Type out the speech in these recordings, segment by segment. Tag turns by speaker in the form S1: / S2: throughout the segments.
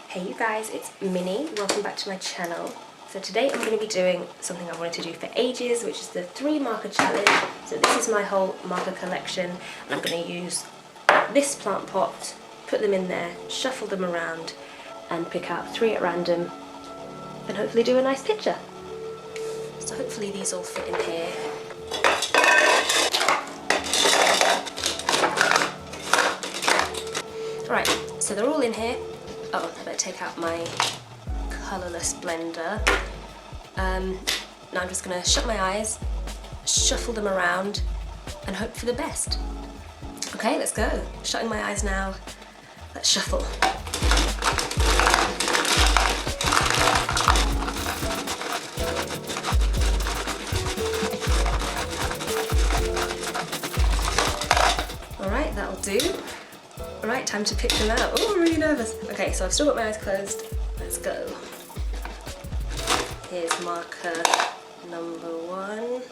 S1: Hey you guys, it's Minnie. Welcome back to my channel. So today I'm going to be doing something I wanted to do for ages, which is the 3 marker challenge. So this is my whole marker collection, and I'm going to use this plant pot, put them in there, shuffle them around, and pick out 3 at random, and hopefully do a nice picture. So hopefully these all fit in here. Alright, so they're all in here. Oh, I better take out my colourless blender. Now I'm just going to shut my eyes, shuffle them around, and hope for the best. Okay, let's go. Shutting my eyes now. Let's shuffle. Alright, that'll do. Alright, time to pick them out. Oh, I'm really nervous. Okay, so I've still got my eyes closed. Let's go. Here's marker number 1.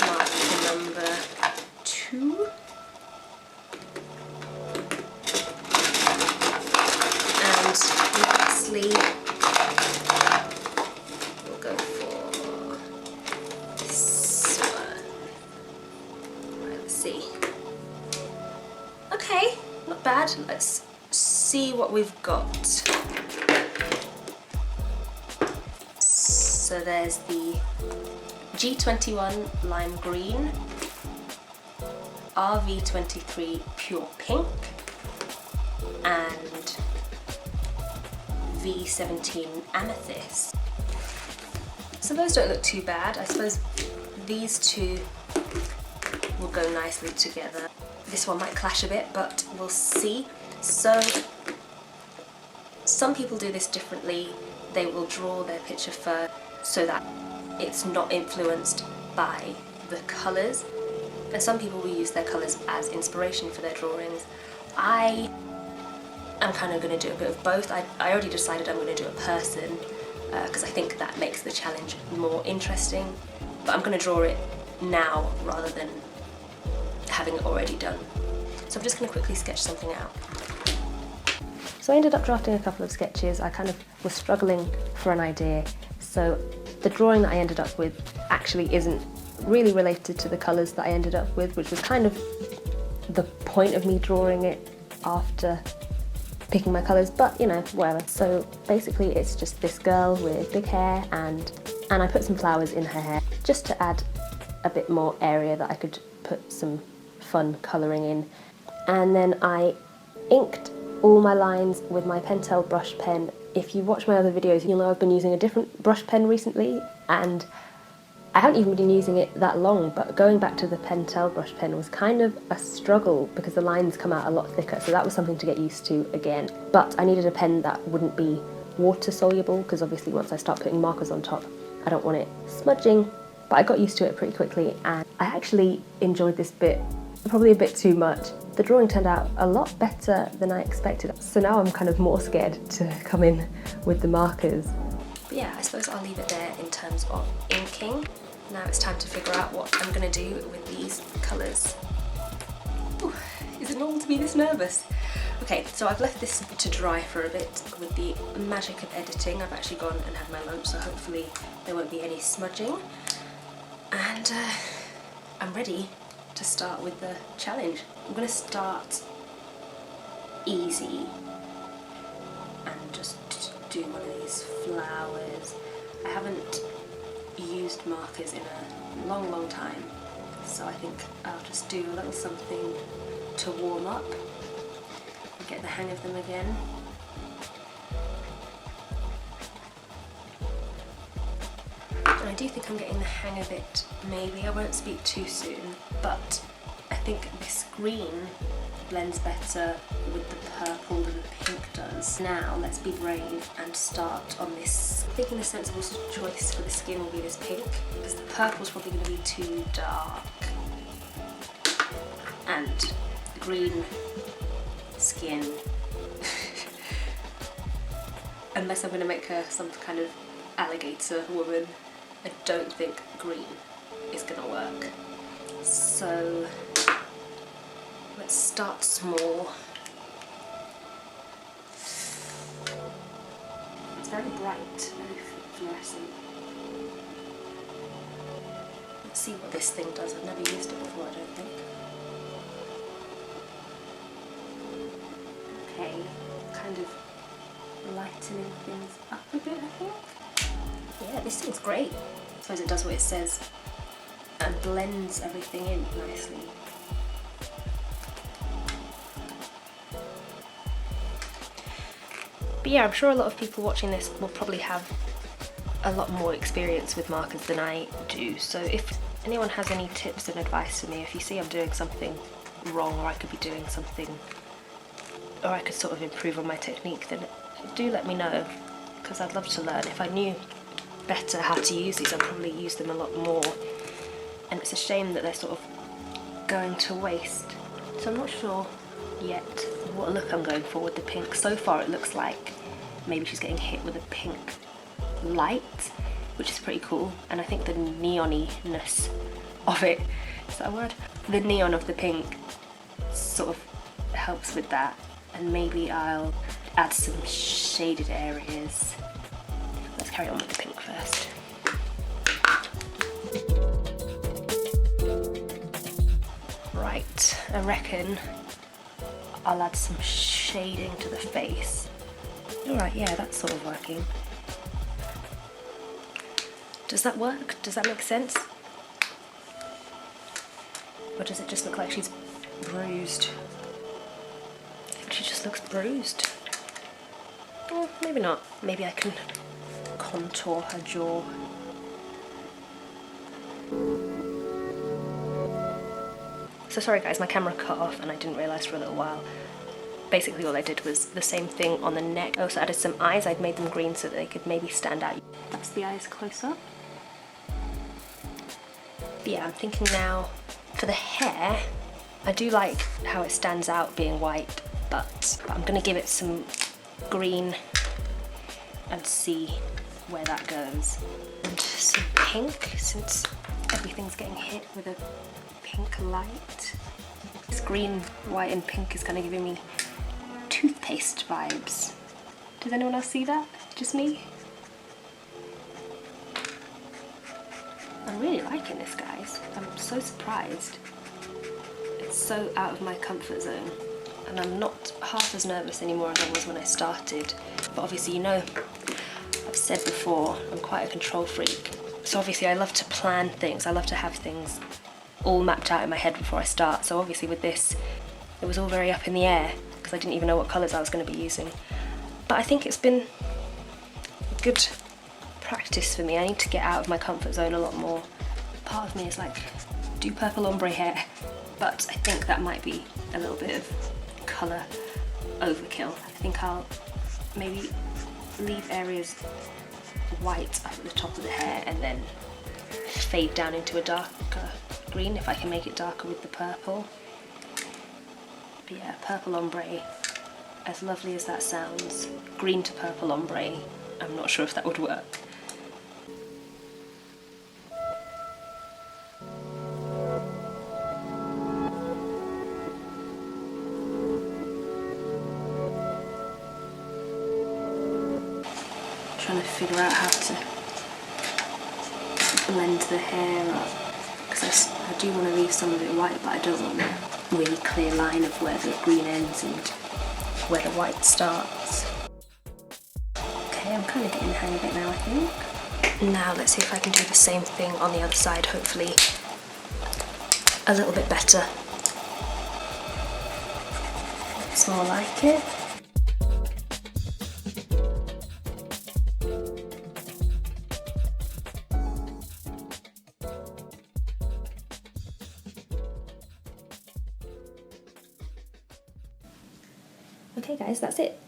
S1: Marker number 2. And lastly, we'll go for this one. Right, let's see. Okay, not bad. Let's see what we've got. So there's the G21 Lime Green, RV23 Pure Pink, and V17 Amethyst. So those don't look too bad. I suppose these two will go nicely together. This one might clash a bit, but we'll see. So some people do this differently. They will draw their picture first so that it's not influenced by the colours, and some people will use their colours as inspiration for their drawings. I am kind of going to do a bit of both. I already decided I'm going to do a person because I think that makes the challenge more interesting, but I'm going to draw it now rather than having it already done. So I'm just going to quickly sketch something out. So I ended up drafting a couple of sketches. I kind of was struggling for an idea, so the drawing that I ended up with actually isn't really related to the colours that I ended up with, which was kind of the point of me drawing it after picking my colours, but you know, whatever. So basically it's just this girl with big hair, and I put some flowers in her hair just to add a bit more area that I could put some fun colouring in. And then I inked all my lines with my Pentel brush pen. If you watch my other videos, you'll know I've been using a different brush pen recently, and I haven't even been using it that long, but going back to the Pentel brush pen was kind of a struggle because the lines come out a lot thicker, so that was something to get used to again. But I needed a pen that wouldn't be water soluble, because obviously once I start putting markers on top, I don't want it smudging. But I got used to it pretty quickly, and I actually enjoyed this bit probably a bit too much. The drawing turned out a lot better than I expected, so now I'm kind of more scared to come in with the markers. But yeah, I suppose I'll leave it there in terms of inking. Now it's time to figure out what I'm going to do with these colours. Ooh, is it normal to be this nervous? Okay, so I've left this to dry for a bit. With the magic of editing, I've actually gone and had my lunch, so hopefully there won't be any smudging. And I'm ready to start with the challenge. I'm going to start easy and just do one of these flowers. I haven't used markers in a long time, so I think I'll just do a little something to warm up and get the hang of them again. And I do think I'm getting the hang of it. Maybe I won't speak too soon, but I think this green blends better with the purple than the pink does. Now let's be brave and start on this. I'm thinking the sensible choice for the skin will be this pink, because the purple's probably going to be too dark. And the green skin, unless I'm going to make her some kind of alligator woman, I don't think green is going to work. So Let's start small. It's very bright, very fluorescent. Let's see what this thing does. I've never used it before, I don't think. Okay, kind of lightening things up a bit, I think. Yeah, this thing's great. I suppose it does what it says and blends everything in nicely. But yeah, I'm sure a lot of people watching this will probably have a lot more experience with markers than I do, so if anyone has any tips and advice for me, if you see I'm doing something wrong or I could be doing something, or I could sort of improve on my technique, then do let me know, because I'd love to learn. If I knew better how to use these, I'd probably use them a lot more, and it's a shame that they're sort of going to waste. So I'm not sure yet what look I'm going for with the pink. So far it looks like maybe she's getting hit with a pink light, which is pretty cool, and I think the neoniness of it, is that a word? The neon of the pink sort of helps with that, and maybe I'll add some shaded areas. Let's carry on with the pink first. Right, I reckon I'll add some shading to the face. Alright, yeah, that's sort of working. Does that work? Does that make sense? Or does it just look like she's bruised? I think she just looks bruised. Well, maybe not. Maybe I can contour her jaw. So sorry guys, my camera cut off and I didn't realise for a little while. Basically all I did was the same thing on the neck. I also added some eyes. I'd made them green so that they could maybe stand out. That's the eyes close up. But yeah, I'm thinking now for the hair, I do like how it stands out being white, but I'm gonna give it some green and see where that goes. And some pink, since everything's getting hit with a pink light. This green, white and pink is kind of giving me toothpaste vibes. Does anyone else see that? Just me? I'm really liking this, guys. I'm so surprised. It's so out of my comfort zone, and I'm not half as nervous anymore as I was when I started. But obviously, you know, I've said before, I'm quite a control freak. So obviously I love to plan things. I love to have things all mapped out in my head before I start. So obviously with this, it was all very up in the air because I didn't even know what colours I was going to be using. But I think it's been good practice for me. I need to get out of my comfort zone a lot more. Part of me is like, do purple ombre hair, but I think that might be a little bit of colour overkill. I think I'll maybe leave areas white up at the top of the hair and then fade down into a darker green if I can make it darker with the purple. But yeah, purple ombre, as lovely as that sounds, green to purple ombre, I'm not sure if that would work. Trying to figure out how to blend the hair up, because I do want to leave some of it white, but I don't want a really clear line of where the green ends and where the white starts. Okay, I'm kind of getting the hang of it now, I think. Now let's see if I can do the same thing on the other side, hopefully a little bit better. It's more like it. Okay guys, that's it.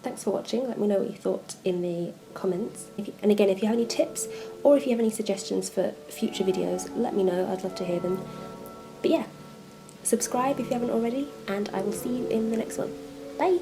S1: Thanks for watching. Let me know what you thought in the comments. And again, if you have any tips or if you have any suggestions for future videos, let me know. I'd love to hear them. But yeah, subscribe if you haven't already, and I will see you in the next one. Bye!